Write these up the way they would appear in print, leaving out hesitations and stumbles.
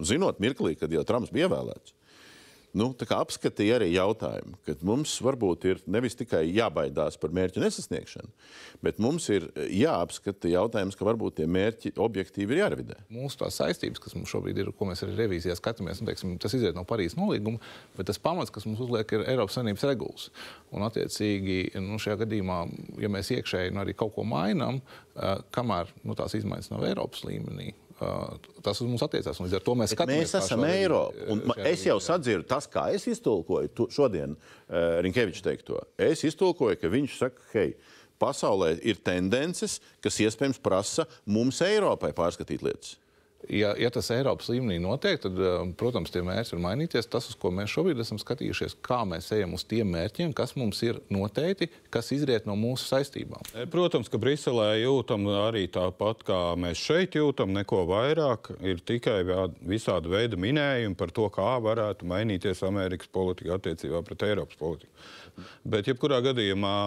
zinot mirklī, kad jau Trumps bija ievēlēts. Nu, tā kā apskatīja arī jautājumu, ka mums varbūt ir nevis tikai jābaidās par mērķu nesasniegšanu, bet mums ir jāapskata jautājums, ka varbūt tie mērķi objektīvi ir jārevidē. Mūsu tās saistības, kas mums šobrīd ir, ko mēs arī revīzijā skatāmies, un, teiksim, tas izriet no Parīzes nolīguma, bet tas pamats, kas mums uzliek, ir Eiropas Savienības regulas. Un, attiecīgi, šajā gadījumā, ja mēs iekšēji arī kaut ko mainām, kamēr tās izmaiņas nav Eiropas līmenī, tas uz mums attiecās. Līdz ar to mēs skatāmies. Mēs esam Eiropa. Un es jau sadzirdu tas, kā es iztulkoju šodien Rinkeviča teikto. Es iztulkoju, ka viņš saka, hei, pasaulē ir tendences, kas iespējams prasa mums Eiropai pārskatīt lietas. Ja tas Eiropas līmenī notiek, tad, protams, tie mērķi var mainīties. Tas, uz ko mēs šobrīd esam skatījušies, kā mēs ejam uz tiem mērķiem, kas mums ir noteikti, kas izriet no mūsu saistībām. Protams, ka Briselē jūtam arī tāpat, kā mēs šeit jūtam, neko vairāk. Ir tikai visāda veida minējumi par to, kā varētu mainīties Amerikas politika attiecībā pret Eiropas politiku. Bet, jebkurā gadījumā,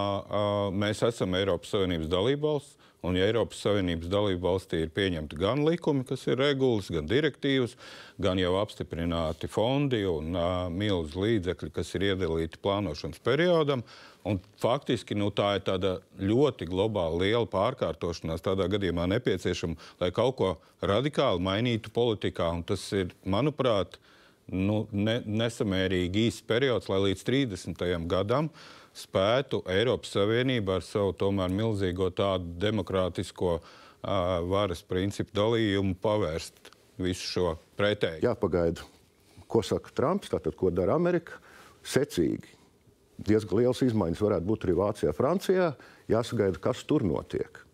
mēs esam Eiropas Savienības dalībvalsts. Un, ja Eiropas Savienības dalību valstī ir pieņemti gan likumi, kas ir regulas, gan direktīvas, gan jau apstiprināti fondi un milz līdzekļi, kas ir iedalīti plānošanas periodam, un faktiski tā ir tāda ļoti globāla liela pārkārtošanās tādā gadījumā nepieciešama, lai kaut ko radikāli mainītu politikā, un tas ir, manuprāt, nesamērīgi īsts periods, lai līdz 30. gadam spētu Eiropas Savienība ar savu tomēr milzīgo tādu demokrātisko varas principu dalījumu pavērst visu šo pretēju. Jāpagaida, ko saka Trumps, tātad, ko dara Amerika, secīgi. Diezgan liels izmaiņas varētu būt arī Vācijā, Francijā. Jāsagaida, kas tur notiek.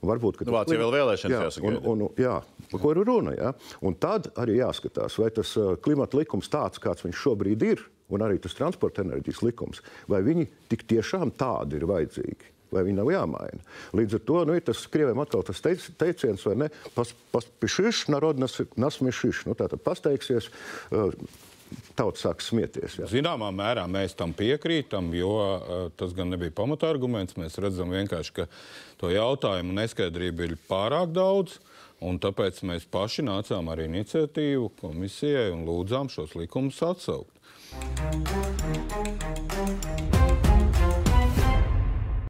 Varbūt, ka Vācijā vēl vēlēšanas jāsagaida. Jā, par ko ir runa, jā. Un tad arī jāskatās, vai tas klimata likums tāds, kāds viņš šobrīd ir, un arī tas transporta enerģijas likums, vai viņi tik tiešām tādi ir vajadzīgi, vai viņi nav jāmaina. Līdz ar to ir tas Krieviem atkal tas teiciens, vai ne, paspišiš, narod nasmišiš, tātad pasteigsies, tauta sāk smieties. Jā. Zināmā mērā mēs tam piekrītam, jo tas gan nebija pamatarguments. Mēs redzam vienkārši, ka to jautājumu neskaidrību ir pārāk daudz, un tāpēc mēs paši nācām ar iniciatīvu komisijai un lūdzām šos likumus atsaukt.